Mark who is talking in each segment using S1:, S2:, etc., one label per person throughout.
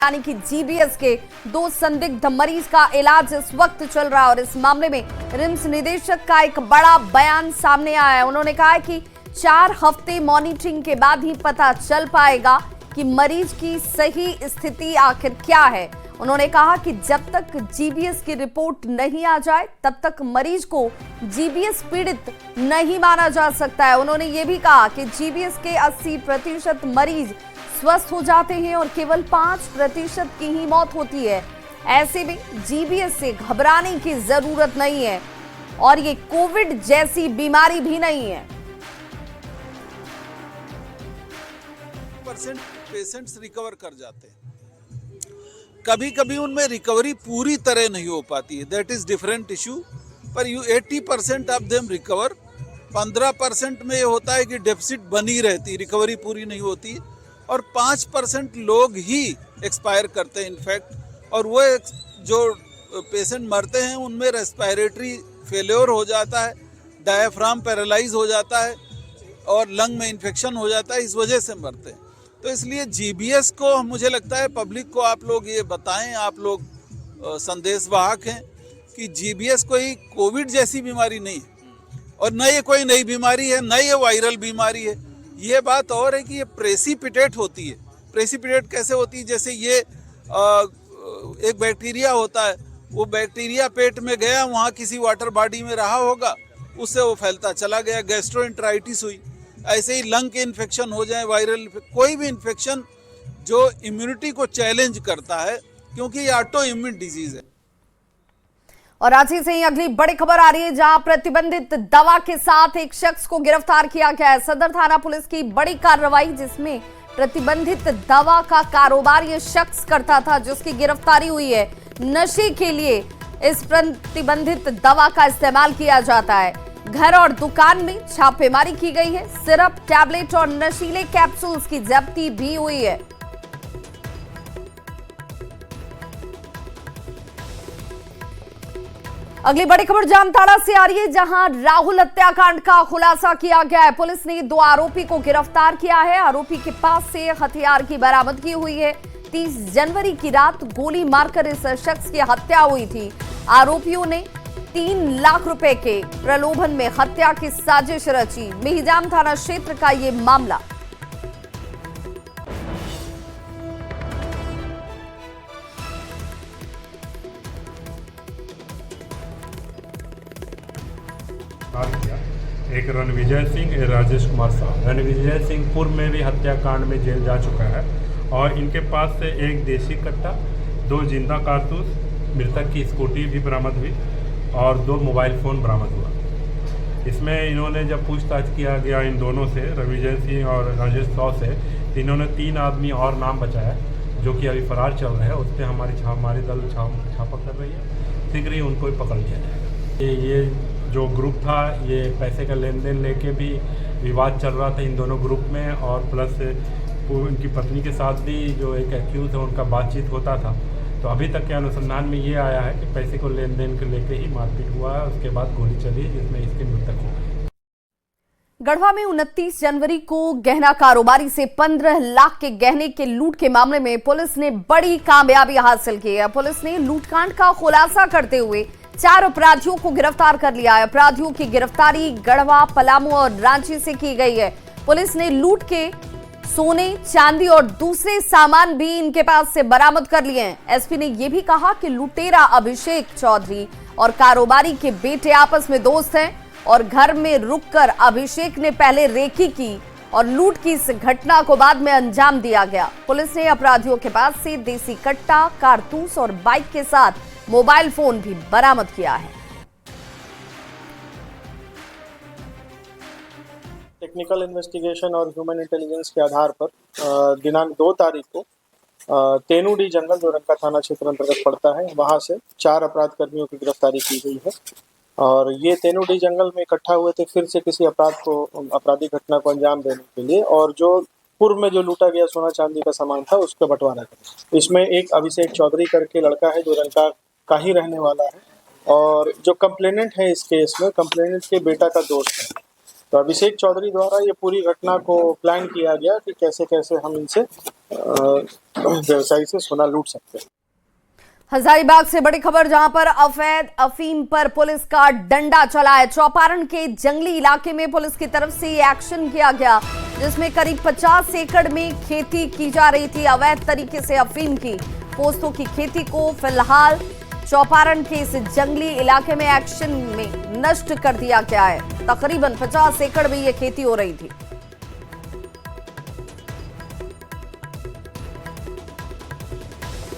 S1: यानी कि जीबीएस के 2 संदिग्ध मरीज का इलाज इस वक्त चल रहा है और इस मामले में रिम्स निदेशक का एक बड़ा बयान सामने आया है। उन्होंने कहा है कि 4 हफ्ते मॉनिटरिंग के बाद ही पता चल पाएगा कि मरीज की सही स्थिति आखिर क्या है। उन्होंने कहा कि जब तक जीबीएस की रिपोर्ट नहीं आ जाए तब तक मरीज को जीबीएस पीड़ित नहीं माना जा सकता है। उन्होंने ये भी कहा कि जीबीएस के 80% मरीज स्वस्थ हो जाते हैं और केवल 5% की ही मौत होती है। ऐसे में जीबीएस से घबराने की जरूरत नहीं है और ये कोविड जैसी बीमारी भी नहीं है।
S2: पेशेंट्स रिकवर कर जाते हैं, कभी कभी उनमें रिकवरी पूरी तरह नहीं हो पाती है, दैट इज डिफरेंट इशू। पर 80% ऑफ देम रिकवर। 15% में ये होता है कि डेफिसिट बनी रहती, रिकवरी पूरी नहीं होती, और 5% लोग ही एक्सपायर करते हैं इनफैक्ट। और वो जो पेशेंट मरते हैं उनमें रेस्पिरेटरी फेल्योर हो जाता है, डायफ्राम पैरालाइज हो जाता है और लंग में इन्फेक्शन हो जाता है, इस वजह से मरते हैं। तो इसलिए जीबीएस को मुझे लगता है पब्लिक को आप लोग ये बताएं, आप लोग संदेशवाहक हैं कि जीबीएस कोई कोविड जैसी बीमारी नहीं है और न ये कोई नई बीमारी है, न ये वायरल बीमारी है। ये बात और है कि ये प्रेसिपिटेट होती है। प्रेसिपिटेट कैसे होती है? जैसे ये एक बैक्टीरिया होता है, वो बैक्टीरिया पेट में गया, वहाँ किसी वाटर बॉडी में रहा होगा, उससे वो फैलता चला गया, गैस्ट्रोएंटराइटिस हुई। ऐसे ही लंग के इन्फेक्शन हो जाए, वायरल कोई भी इन्फेक्शन जो इम्यूनिटी को चैलेंज करता है, क्योंकि ये ऑटो इम्यून डिजीज है।
S1: और रांची से ही अगली बड़ी खबर आ रही है, जहां प्रतिबंधित दवा के साथ एक शख्स को गिरफ्तार किया गया है। सदर थाना पुलिस की बड़ी कार्रवाई, जिसमें प्रतिबंधित दवा का कारोबार ये शख्स करता था, जिसकी गिरफ्तारी हुई है। नशे के लिए इस प्रतिबंधित दवा का इस्तेमाल किया जाता है। घर और दुकान में छापेमारी की गई है। सिरप, टैबलेट और नशीले कैप्सूल्स की जब्ती भी हुई है। अगली बड़ी खबर जामताड़ा से आ रही है, जहां राहुल हत्याकांड का खुलासा किया गया है। पुलिस ने 2 आरोपी को गिरफ्तार किया है। आरोपी के पास से हथियार की बरामदगी हुई है। 30 जनवरी की रात गोली मारकर इस शख्स की हत्या हुई थी। आरोपियों ने 3 लाख रुपए के प्रलोभन में हत्या की साजिश रची। मेहिजाम थाना क्षेत्र का ये मामला।
S3: एक रणविजय सिंह, राजेश कुमार साहब। रणविजय सिंह पूर्व में भी हत्याकांड में जेल जा चुका है और इनके पास से एक देसी कट्टा, 2 जिंदा कारतूस, मृतक की स्कूटी भी बरामद हुई और 2 मोबाइल फ़ोन बरामद हुआ। इसमें इन्होंने जब पूछताछ किया गया इन दोनों से, रणविजय सिंह और राजेश साहब से, इन्होंने 3 आदमी और नाम बचाया जो कि अभी फरार चल रहे हैं। उस पर हमारी दल छापा कर रही है, शीघ्र ही उनको भी पकड़ लिया जाएगा। ये जो ग्रुप था, ये पैसे का लेन देन लेके भी विवाद चल रहा था इन दोनों ग्रुप में, और प्लस उनकी पत्नी के साथ भी जो एक एक्यूज है उनका बातचीत होता था। तो अभी तक के अनुसंधान में ये आया है कि पैसे को लेन देन को लेके ही मारपीट हुआ है, उसके बाद गोली चली जिसमें इसके मृतक हो गए।
S1: गढ़वा में 29 जनवरी को गहना कारोबारी से 15 लाख के गहने के लूट के मामले में पुलिस ने बड़ी कामयाबी हासिल की है। पुलिस ने लूटकांड का खुलासा करते हुए 4 अपराधियों को गिरफ्तार कर लिया है। अपराधियों की गिरफ्तारी गढ़वा, पलामू और रांची से की गई है। पुलिस ने लूट के सोने, चांदी और दूसरे सामान भी इनके पास से बरामद कर लिए हैं। एसपी ने यह भी कहा कि लुटेरा अभिषेक चौधरी और कारोबारी के बेटे आपस में दोस्त हैं और घर में रुककर अभिषेक ने पहले रेकी की और लूट की इस घटना को बाद में अंजाम दिया गया। पुलिस ने अपराधियों के पास से देसी कट्टा, कारतूस और बाइक के साथ मोबाइल फोन भी बरामद किया है।
S4: टेक्निकल इन्वेस्टिगेशन और ह्यूमन इंटेलिजेंस के आधार पर दिनांक 2 तारीख को तेनुडी जंगल, जो रंका थाना क्षेत्र अंतर्गत पड़ता है, वहां से 4 अपराध कर्मियों की गिरफ्तारी की गई है। और ये तेनुडी जंगल में इकट्ठा हुए थे फिर से किसी आपराधिक घटना को अंजाम देने के लिए, और जो पूर्व में जो लूटा गया सोना चांदी का सामान था उसका बंटवारा करें। इसमें एक अभिषेक चौधरी करके लड़का है जो रंका का ही रहने वाला है, और जो कंप्लेनेंट है इस केस में, कंप्लेनेंट के बेटा का दोस्त है। तो अभिषेक चौधरी द्वारा ये पूरी घटना को प्लान किया गया कि कैसे कैसे हम इनसे व्यवसायी से सोना लूट सकते हैं।
S1: हजारीबाग से बड़ी खबर, जहां पर अवैध अफीम पर पुलिस का डंडा चला है। चौपारण के जंगली इलाके में पुलिस की तरफ से एक्शन किया गया, जिसमें करीब 50 एकड़ में खेती की जा रही थी अवैध तरीके से अफीम की। पोस्तों की खेती को फिलहाल चौपारण के इस जंगली इलाके में एक्शन में नष्ट कर दिया गया है। तकरीबन 50 एकड़ में यह खेती हो रही थी।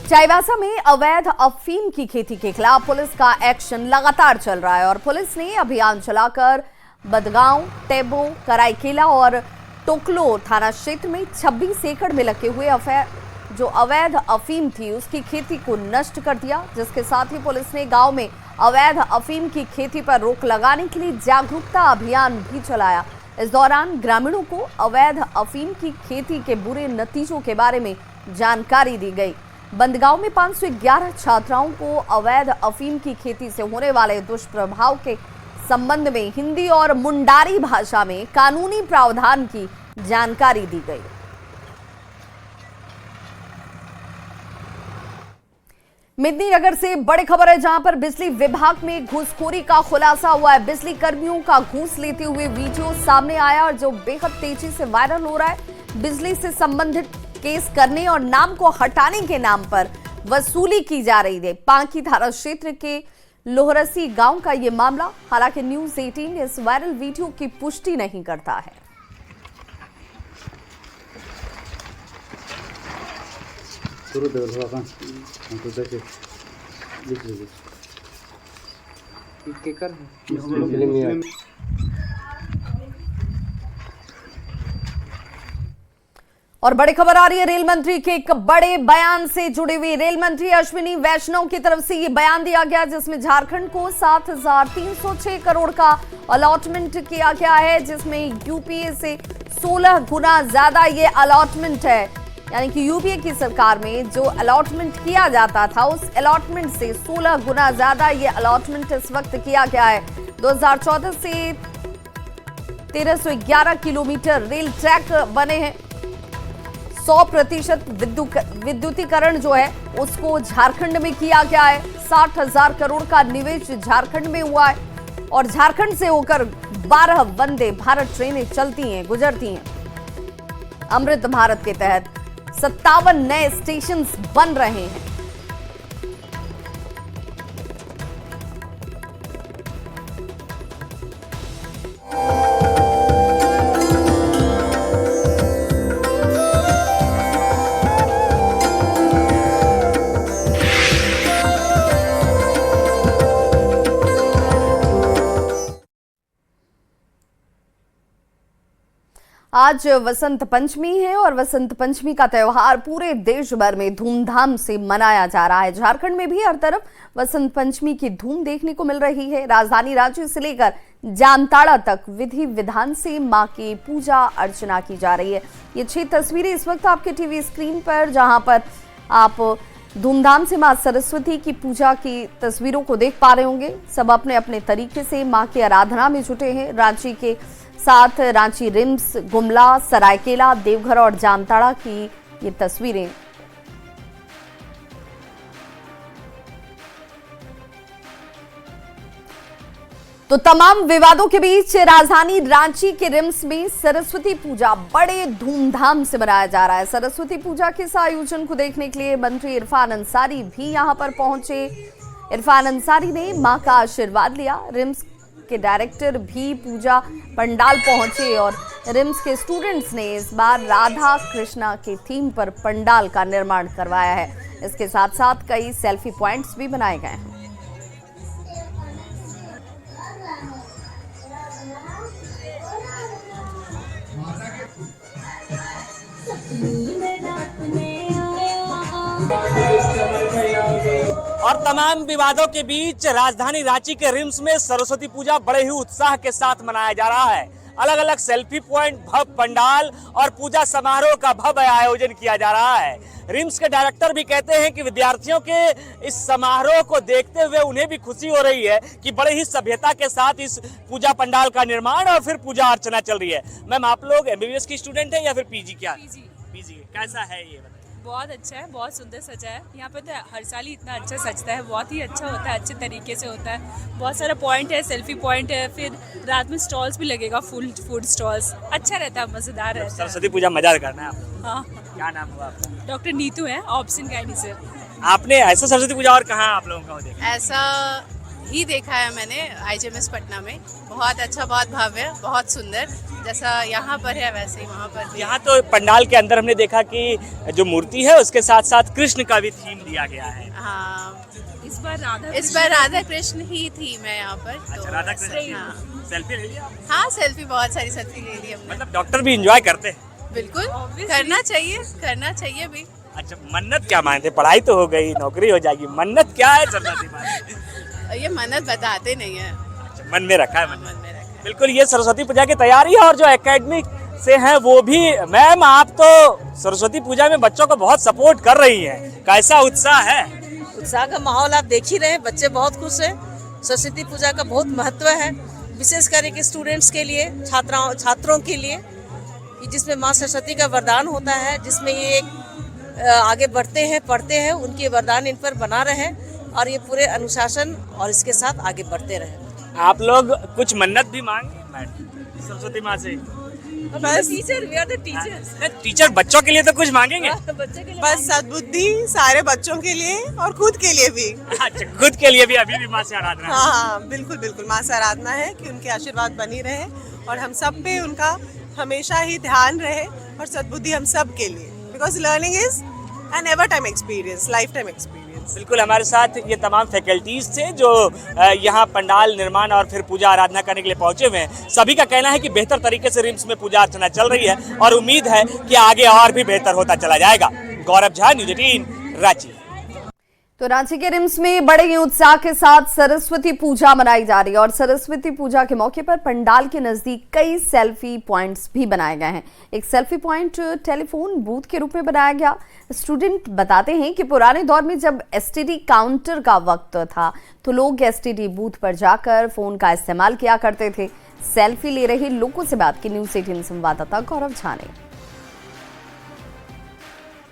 S1: चाईबासा में अवैध अफीम की खेती के खिलाफ पुलिस का एक्शन लगातार चल रहा है और पुलिस ने अभियान चलाकर बदगांव, टेबो, कराईकेला और टोकलो थाना क्षेत्र में 26 एकड़ में लगे हुए अवैध अफीम थी उसकी खेती को नष्ट कर दिया। जिसके साथ ही पुलिस ने गांव में अवैध अफीम की खेती पर रोक लगाने के लिए जागरूकता अभियान भी चलाया। इस दौरान ग्रामीणों को अवैध अफीम की खेती के बुरे नतीजों के बारे में जानकारी दी गई। बंदगांव में 511 छात्राओं को अवैध अफीम की खेती से होने वाले दुष्प्रभाव के संबंध में हिंदी और मुंडारी भाषा में कानूनी प्रावधान की जानकारी दी गई। मेदिनीनगर से बड़ी खबर है, जहां पर बिजली विभाग में घूसखोरी का खुलासा हुआ है। बिजली कर्मियों का घूस लेते हुए वीडियो सामने आया और जो बेहद तेजी से वायरल हो रहा है। बिजली से संबंधित केस करने और नाम को हटाने के नाम पर वसूली की जा रही है। पांकी थाना क्षेत्र के लोहरसी गांव का यह मामला। हालांकि न्यूज़ 18 इस वायरल वीडियो की पुष्टि नहीं करता है। और बड़ी खबर आ रही है रेल मंत्री के एक बड़े बयान से जुड़ी हुई। रेल मंत्री अश्विनी वैष्णव की तरफ से ये बयान दिया गया, जिसमें झारखंड को 7,306 करोड़ का अलॉटमेंट किया गया है, जिसमें यूपीए से 16 गुना ज्यादा ये अलॉटमेंट है। यानी कि यूपीए की सरकार में जो अलॉटमेंट किया जाता था उस अलॉटमेंट से 16 गुना ज्यादा ये अलॉटमेंट इस वक्त किया गया है। 2014 से 1311 किलोमीटर रेल ट्रैक बने हैं। 100% विद्युतीकरण जो है उसको झारखंड में किया गया है। 60,000 करोड़ का निवेश झारखंड में हुआ है और झारखंड से होकर 12 वंदे भारत ट्रेनें चलती हैं, गुजरती हैं। अमृत भारत के तहत 57 नए स्टेशन बन रहे हैं। आज वसंत पंचमी है और वसंत पंचमी का त्यौहार पूरे देश भर में धूमधाम से मनाया जा रहा है। झारखंड में भी हर तरफ वसंत पंचमी की धूम देखने को मिल रही है। राजधानी रांची से लेकर जामताड़ा तक विधि विधान से मां की पूजा अर्चना की जा रही है। ये 6 तस्वीरें इस वक्त आपके टीवी स्क्रीन पर, जहां पर आप धूमधाम से मां सरस्वती की पूजा की तस्वीरों को देख पा रहे होंगे। सब अपने अपने तरीके से मां की आराधना में जुटे हैं। रांची के साथ रांची रिम्स, गुमला, सरायकेला, देवघर और जामताड़ा की ये तस्वीरें। तो तमाम विवादों के बीच राजधानी रांची के रिम्स में सरस्वती पूजा बड़े धूमधाम से मनाया जा रहा है। सरस्वती पूजा के इस आयोजन को देखने के लिए मंत्री इरफान अंसारी भी यहां पर पहुंचे। इरफान अंसारी ने मां का आशीर्वाद लिया। रिम्स के डायरेक्टर भी पूजा पंडाल पहुंचे और रिम्स के स्टूडेंट्स ने इस बार राधा कृष्णा के थीम पर पंडाल का निर्माण करवाया है। इसके साथ साथ कई सेल्फी पॉइंट्स भी बनाए गए हैं।
S5: और तमाम विवादों के बीच राजधानी रांची के रिम्स में सरस्वती पूजा बड़े ही उत्साह के साथ मनाया जा रहा है। अलग अलग सेल्फी पॉइंट, भव्य पंडाल और पूजा समारोह का भव्य आयोजन किया जा रहा है। रिम्स के डायरेक्टर भी कहते हैं कि विद्यार्थियों के इस समारोह को देखते हुए उन्हें भी खुशी हो रही है कि बड़े ही सभ्यता के साथ इस पूजा पंडाल का निर्माण और फिर पूजा अर्चना चल रही है। मैम, आप लोग एमबीबीएस की स्टूडेंट है या फिर पीजी? क्या पीजी कैसा है ये बताइए?
S6: बहुत अच्छा है, बहुत सुंदर सजा है। यहाँ पे तो हर साल ही इतना अच्छा सजता है, बहुत ही अच्छा होता है, अच्छे तरीके से होता है। बहुत सारा पॉइंट है, सेल्फी पॉइंट है, फिर रात में स्टॉल्स भी लगेगा, फूड स्टॉल्स। अच्छा रहता है, मज़ेदार रहता है।
S5: सरस्वती पूजा मजा करना है आपको?
S6: हाँ।
S5: क्या नाम हुआ आपका?
S6: डॉक्टर नीतू है, ऑप्शन गाइडी से।
S5: आपने ऐसा सरस्वती पूजा और कहाँ आप लोगों का देखा?
S7: ऐसा ही देखा है मैंने IGMS पटना में। बहुत अच्छा, बहुत भव्य, बहुत सुंदर। जैसा यहाँ पर है वैसे ही वहाँ पर भी।
S5: यहाँ तो पंडाल के अंदर हमने देखा कि जो मूर्ति है उसके साथ साथ कृष्ण का भी थीम दिया गया है।
S7: हाँ,
S6: इस बार
S7: राधा कृष्ण ही थीम है यहाँ पर।
S5: अच्छा,
S7: तो
S5: राधा कृष्ण।
S7: हाँ।
S5: सेल्फी ले लिया?
S7: हाँ, सेल्फी, बहुत सारी सेल्फी ले ली हमने।
S5: मतलब डॉक्टर भी एंजॉय करते हैं?
S7: बिल्कुल, करना चाहिए भी।
S5: अच्छा, मन्नत क्या मानते? पढ़ाई तो हो गई, नौकरी हो जाएगी, मन्नत क्या है सरस्वती माँ?
S7: ये मन्नत बताते नहीं है।
S5: अच्छा, मन में रखा है
S7: मन में रखा है।
S5: बिल्कुल, ये सरस्वती पूजा की तैयारी है और जो एकेडमिक से हैं वो भी। मैम, आप तो सरस्वती पूजा में बच्चों को बहुत सपोर्ट कर रही हैं, कैसा उत्साह है?
S8: उत्साह का माहौल आप देख ही रहे हैं, बच्चे बहुत खुश हैं। सरस्वती पूजा का बहुत महत्व है, विशेष करके स्टूडेंट्स के लिए, छात्रों के लिए, जिसमें माँ सरस्वती का वरदान होता है, जिसमें ये आगे बढ़ते हैं, पढ़ते हैं, उनके वरदान इन पर बना रहे और ये पूरे अनुशासन और इसके साथ आगे बढ़ते रहे।
S5: आप लोग कुछ मन्नत भी मांगे सरस्वती माँ से?
S8: बस teacher, we are the teachers.
S5: Teacher बच्चों के लिए तो कुछ मांगेंगे?
S8: बच्चे के लिए
S9: बस सद्बुद्धि सारे बच्चों के लिए और खुद के लिए भी।
S5: अच्छा, खुद के लिए भी अभी भी माँ से आराधना है?
S9: हाँ, बिल्कुल बिल्कुल, माँ से आराधना है कि उनके आशीर्वाद बनी रहे और हम सब पे उनका हमेशा ही ध्यान रहे और सद्बुद्धि हम सब के लिए, because learning is an ever time experience, life time experience.
S5: बिल्कुल, हमारे साथ ये तमाम फैकल्टीज थे जो यहाँ पंडाल निर्माण और फिर पूजा आराधना करने के लिए पहुंचे हुए हैं। सभी का कहना है कि बेहतर तरीके से रिम्स में पूजा अर्चना चल रही है और उम्मीद है कि आगे और भी बेहतर होता चला जाएगा। गौरव झा, न्यूज़ 18, रांची।
S1: तो रांची के रिम्स में बड़े ही उत्साह के साथ सरस्वती पूजा मनाई जा रही है और सरस्वती पूजा के मौके पर पंडाल के नजदीक कई सेल्फी पॉइंट्स भी बनाए गए हैं। एक सेल्फी पॉइंट टेलीफोन बूथ के रूप में बनाया गया। स्टूडेंट बताते हैं कि पुराने दौर में जब STD काउंटर का वक्त था तो लोग STD बूथ पर जाकर फोन का इस्तेमाल किया करते थे। सेल्फी ले रहे लोगों से बात की न्यूज़ 18 संवाददाता गौरव झा ने।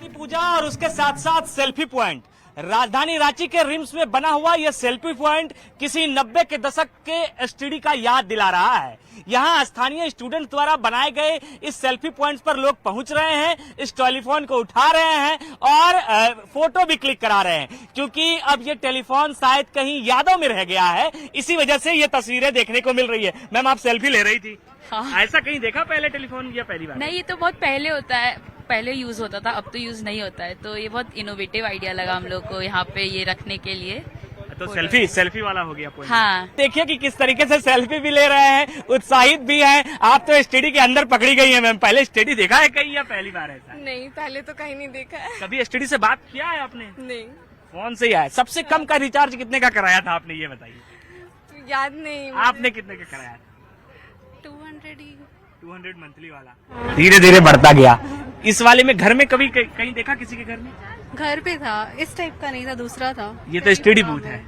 S5: पूजा और उसके साथ साथ सेल्फी पॉइंट, राजधानी रांची के रिम्स में बना हुआ यह सेल्फी पॉइंट किसी 90 के दशक के STD का याद दिला रहा है। यहाँ स्थानीय स्टूडेंट द्वारा बनाए गए इस सेल्फी पॉइंट्स पर लोग पहुंच रहे हैं, इस टेलीफोन को उठा रहे हैं और फोटो भी क्लिक करा रहे हैं, क्योंकि अब ये टेलीफोन शायद कहीं यादों में रह गया है, इसी वजह से ये तस्वीरें देखने को मिल रही है। मैम, आप सेल्फी ले रही थी? हाँ। ऐसा कहीं देखा पहले टेलीफोन या पहली बार?
S6: नहीं, ये तो बहुत पहले होता है, पहले यूज होता था, अब तो यूज नहीं होता है। तो ये बहुत इनोवेटिव आइडिया लगा हम लोग को यहाँ पे ये रखने के लिए।
S5: तो सेल्फी वाला हो गया पॉइंट।
S6: हाँ,
S5: देखिए कि किस तरीके से सेल्फी भी ले रहे हैं, उत्साहित भी हैं। आप तो STD के अंदर पकड़ी गई हैं मैम, पहले STD देखा है कहीं या पहली बार ऐसा?
S7: नहीं, पहले तो कहीं नहीं देखा है।
S5: कभी STD से बात किया है आपने?
S7: नहीं,
S5: फोन से ही है। सबसे कम का रिचार्ज कितने का कराया था आपने, ये बताइए?
S7: याद नहीं।
S5: आपने कितने का कराया था? 200 मंथली वाला।
S10: धीरे धीरे बढ़ता गया। इस वाले में घर में कभी कहीं देखा किसी के घर में?
S7: घर पे था, इस टाइप का नहीं था, दूसरा था।
S5: ये तो STD बूथ है।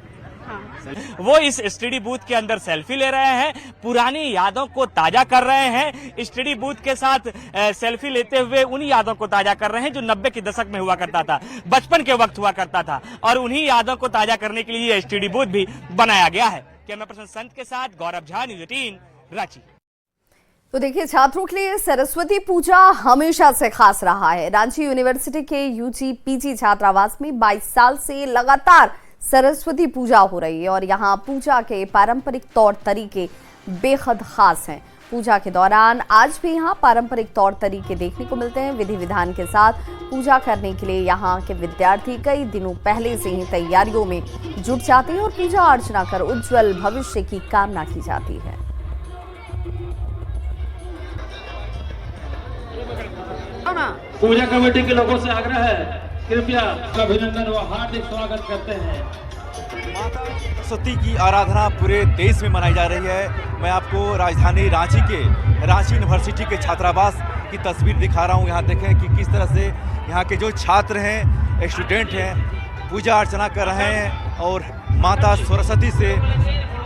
S7: हाँ।
S5: वो इस STD बूथ के अंदर सेल्फी ले रहे हैं, पुरानी यादों को ताजा कर रहे हैं। STD बूथ के साथ सेल्फी लेते हुए उन्हीं यादों को ताजा कर रहे हैं जो 90 के दशक में हुआ करता था, बचपन के वक्त हुआ करता था, और उन्हीं यादों को ताजा करने के लिए STD बूथ भी बनाया गया है। कैमरा पर्सन संत के साथ गौरव झा, न्यूज़ 18, रांची।
S1: तो देखिए, छात्रों के लिए सरस्वती पूजा हमेशा से खास रहा है। रांची यूनिवर्सिटी के UG PG छात्रावास में 22 साल से लगातार सरस्वती पूजा हो रही है और यहाँ पूजा के पारंपरिक तौर तरीके बेहद खास हैं। पूजा के दौरान आज भी यहाँ पारंपरिक तौर तरीके देखने को मिलते हैं। विधि विधान के साथ पूजा करने के लिए यहाँ के विद्यार्थी कई दिनों पहले से ही तैयारियों में जुट जाते हैं और पूजा अर्चना कर उज्जवल भविष्य की कामना की जाती है।
S11: पूजा कमेटी के लोगों से आग्रह है, कृपया अभिनंदन व हार्दिक स्वागत करते हैं।
S12: माता सरस्वती की आराधना पूरे देश में मनाई जा रही है। मैं आपको राजधानी रांची के रांची यूनिवर्सिटी के छात्रावास की तस्वीर दिखा रहा हूँ। यहाँ देखें कि किस तरह से यहाँ के जो छात्र हैं, स्टूडेंट हैं, पूजा अर्चना कर रहे हैं और माता सरस्वती से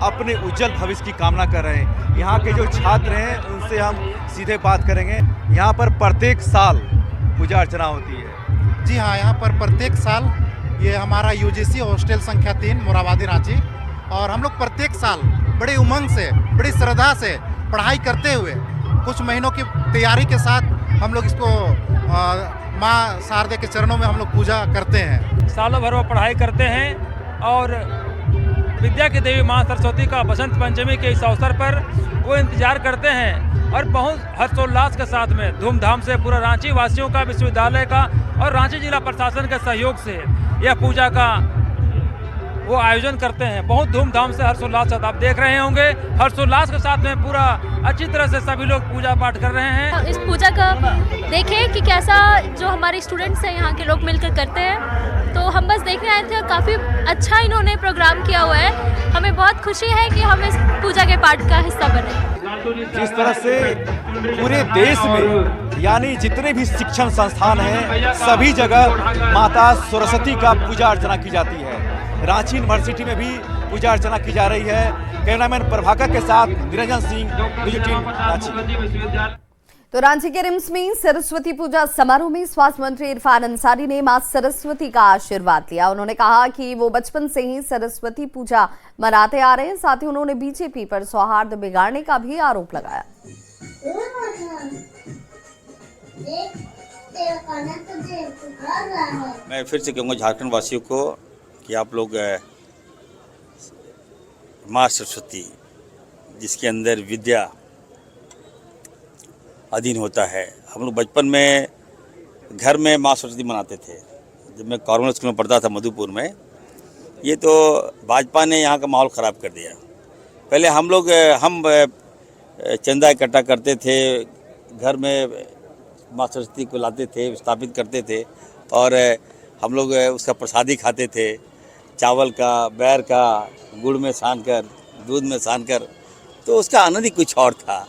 S12: अपने उज्जवल भविष्य की कामना कर रहे हैं। यहाँ के जो छात्र हैं उनसे हम सीधे बात करेंगे। यहाँ पर प्रत्येक साल पूजा अर्चना होती है।
S13: जी हाँ, यहाँ पर प्रत्येक साल ये हमारा यूजीसी हॉस्टल संख्या 3 मोराबादी रांची, और हम लोग प्रत्येक साल बड़े उमंग से, बड़ी श्रद्धा से पढ़ाई करते हुए कुछ महीनों की तैयारी के साथ हम लोग इसको माँ शारदे के चरणों में हम लोग पूजा करते हैं।
S14: सालों भर वो पढ़ाई करते हैं और विद्या की देवी माँ सरस्वती का बसंत पंचमी के इस अवसर पर वो इंतजार करते हैं और बहुत हर्षोल्लास के साथ में धूमधाम से पूरा रांची वासियों का, विश्वविद्यालय का और रांची जिला प्रशासन के सहयोग से यह पूजा का वो आयोजन करते हैं। बहुत धूमधाम से हर्षोल्लास साथ आप देख रहे होंगे, हर्षोल्लास के साथ में पूरा अच्छी तरह से सभी लोग पूजा पाठ कर रहे हैं।
S15: इस पूजा का देखें कि कैसा जो हमारे स्टूडेंट्स हैं यहाँ के लोग मिलकर करते हैं, तो हम बस देखने आए थे और काफ़ी अच्छा इन्होंने प्रोग्राम किया हुआ है। हमें बहुत खुशी है कि हम इस पूजा के पार्ट का हिस्सा बने।
S12: जिस तरह से पूरे देश में यानी जितने भी शिक्षण संस्थान हैं सभी जगह माता सरस्वती का पूजा अर्चना की जाती है। रांची यूनिवर्सिटी में भी पूजा अर्चना की जा रही है। कैमरामैन प्रभाकर के साथ निरंजन सिंह, न्यूज़ 18 रांची।
S1: तो रांची के रिम्स में सरस्वती पूजा समारोह में स्वास्थ्य मंत्री इरफान अंसारी ने मां सरस्वती का आशीर्वाद लिया। उन्होंने कहा कि वो बचपन से ही सरस्वती पूजा मनाते आ रहे हैं। साथ ही उन्होंने बीजेपी पर सौहार्द बिगाड़ने का भी आरोप लगाया।
S16: मैं फिर से कहूँगा झारखंड वासियों को कि आप लोग माँ सरस्वती, जिसके अंदर विद्या अधीन होता है, हम लोग बचपन में घर में माँ सरस्वती मनाते थे। जब मैं कॉर्नर स्कूल में पढ़ता था मधुपुर में, ये तो भाजपा ने यहाँ का माहौल ख़राब कर दिया। पहले हम चंदा इकट्ठा करते थे, घर में माँ सरस्वती को लाते थे, स्थापित करते थे और हम लोग उसका प्रसादी खाते थे, चावल का, बैर का, गुड़ में सान कर, दूध में सान कर, तो उसका आनंद ही कुछ और था।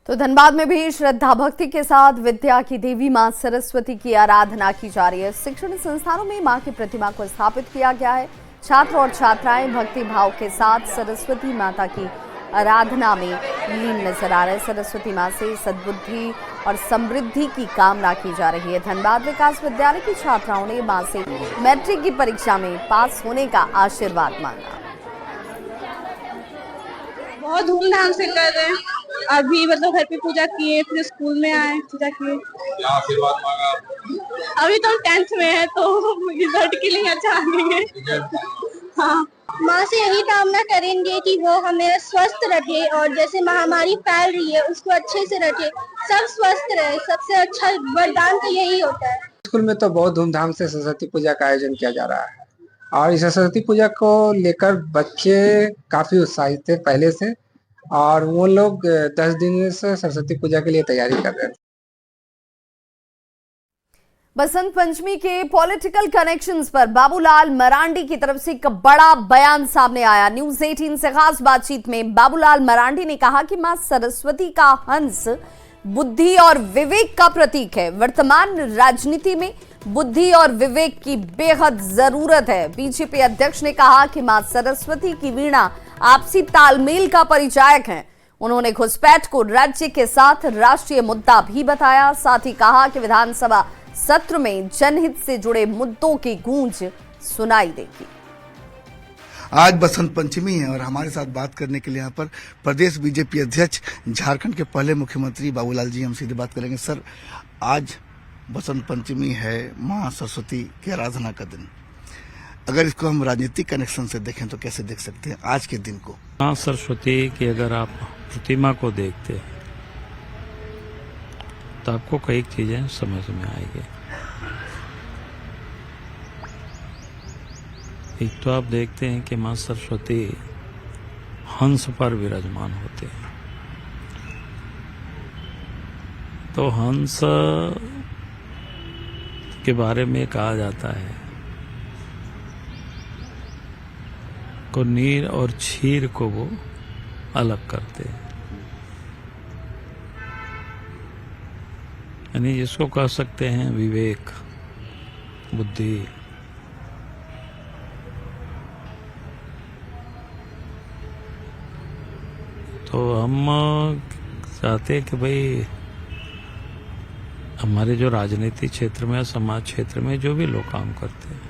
S1: तो धनबाद में भी श्रद्धा भक्ति के साथ विद्या की देवी मां सरस्वती की आराधना की जा रही है। शिक्षण संस्थानों में मां की प्रतिमा को स्थापित किया गया है। छात्र और छात्राएं भक्ति भाव के साथ सरस्वती माता की आराधना में लीन नजर आ रहे। सरस्वती मां से सद्बुद्धि और समृद्धि की कामना की जा रही है। धनबाद विकास विद्यालय की छात्राओं ने मां से मैट्रिक की परीक्षा में पास होने का आशीर्वाद मांगा।
S17: बहुत धूमधाम से कर रहे हैं। अभी मतलब घर पे पूजा किए, फिर स्कूल में आए, पूजा किए।
S18: क्या आशीर्वाद मांगा?
S17: अभी तो 10th में है तो रिजल्ट के लिए अच्छा आएंगे। हाँ,
S15: माँ से यही कामना करेंगे कि वो हमें स्वस्थ रखे और जैसे महामारी फैल रही है उसको अच्छे से रखे, सब स्वस्थ रहे। सबसे अच्छा वरदान तो यही होता है।
S19: स्कूल में तो बहुत धूमधाम से सरस्वती पूजा का आयोजन किया जा रहा है और इस सरस्वती पूजा को लेकर बच्चे काफी उत्साहित थे पहले से, और वो लोग 10 दिन से सरस्वती पूजा के लिए तैयारी कर रहे थे।
S1: बसंत पंचमी के पॉलिटिकल कनेक्शंस पर बाबूलाल मरांडी की तरफ से एक बड़ा बयान सामने आया। न्यूज़ 18 से खास बातचीत में बाबूलाल मरांडी ने कहा कि मां सरस्वती का हंस बुद्धि और विवेक का प्रतीक है। वर्तमान राजनीति में बुद्धि और विवेक की बेहद जरूरत है। बीजेपी अध्यक्ष ने कहा कि मां सरस्वती की वीणा आपसी तालमेल का परिचायक है। उन्होंने घुसपैठ को राज्य के साथ राष्ट्रीय मुद्दा भी बताया। साथ ही कहा कि विधानसभा सत्र में जनहित से जुड़े मुद्दों की गूंज सुनाई देगी।
S20: आज बसंत पंचमी है और हमारे साथ बात करने के लिए यहाँ पर प्रदेश बीजेपी अध्यक्ष, झारखंड के पहले मुख्यमंत्री बाबूलाल जी, हम सीधे बात करेंगे। सर, आज बसंत पंचमी है, माँ सरस्वती की आराधना का दिन। अगर इसको हम राजनीतिक कनेक्शन से देखें तो कैसे देख सकते हैं आज के दिन को?
S3: माँ सरस्वती की अगर आप प्रतिमा को देखते हैं तो आपको कई चीजें समझ में आएगी। एक तो आप देखते हैं कि माँ सरस्वती हंस पर विराजमान होते हैं, तो हंस के बारे में कहा जाता है
S18: को नीर और छीर को वो अलग करते हैं। यानी जिसको कह सकते हैं विवेक, बुद्धि। तो हम चाहते हैं कि भाई हमारे जो राजनीतिक क्षेत्र में, समाज क्षेत्र में जो भी लोग काम करते हैं,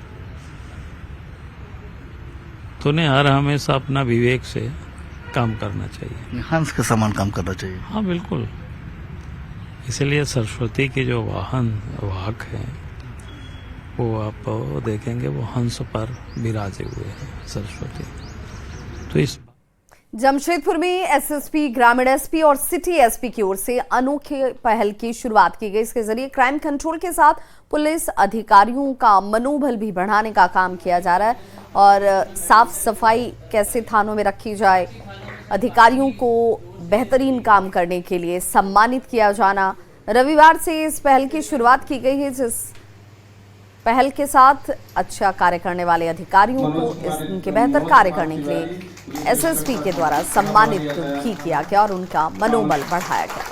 S18: तो उन्हें हर हमेशा अपना विवेक से काम करना चाहिए,
S20: हंस के समान काम करना चाहिए।
S18: हाँ बिल्कुल। इसलिए सरस्वती की जो वाहक है वो आप देखेंगे वो हंस पर विराजे हुए हैं सरस्वती। तो इस
S1: जमशेदपुर में एसएसपी, ग्रामीण एसपी और सिटी एसपी की ओर से अनोखे पहल की शुरुआत की गई। इसके जरिए क्राइम कंट्रोल के साथ पुलिस अधिकारियों का मनोबल भी बढ़ाने का काम किया जा रहा है और साफ सफाई कैसे थानों में रखी जाए, अधिकारियों को बेहतरीन काम करने के लिए सम्मानित किया जाना। रविवार से इस पहल की शुरुआत की गई है, जिस पहल के साथ अच्छा कार्य करने वाले अधिकारियों को इनके बेहतर कार्य करने के लिए एसएसपी के द्वारा सम्मानित भी किया गया और उनका मनोबल बढ़ाया गया।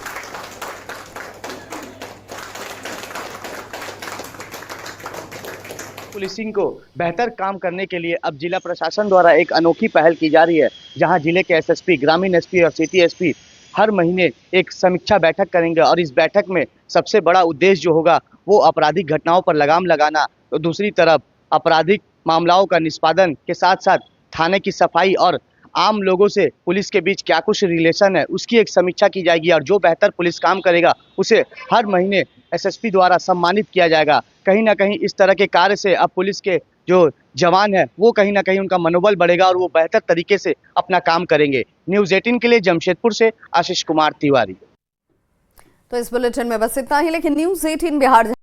S5: पुलिसिंग को बेहतर काम करने के लिए अब जिला प्रशासन द्वारा एक अनोखी पहल की जा रही है, जहां जिले के एसएसपी, ग्रामीण एसपी और सिटी एसपी हर महीने एक समीक्षा बैठक करेंगे और इस बैठक में सबसे बड़ा उद्देश्य जो होगा वो आपराधिक घटनाओं पर लगाम लगाना, तो दूसरी तरफ आपराधिक मामलों का निष्पादन के साथ साथ थाने की सफाई और आम लोगों से पुलिस के बीच क्या कुछ रिलेशन है उसकी एक समीक्षा की जाएगी और जो बेहतर पुलिस काम करेगा उसे हर महीने एसएसपी द्वारा सम्मानित किया जाएगा। कहीं ना कहीं इस तरह के कार्य से अब पुलिस के जो जवान है वो कहीं ना कहीं उनका मनोबल बढ़ेगा और वो बेहतर तरीके से अपना काम करेंगे। न्यूज़ 18 के लिए जमशेदपुर से आशीष कुमार तिवारी।
S1: तो इस बुलेटिन में बस इतना ही, लेकिन न्यूज़ 18 बिहार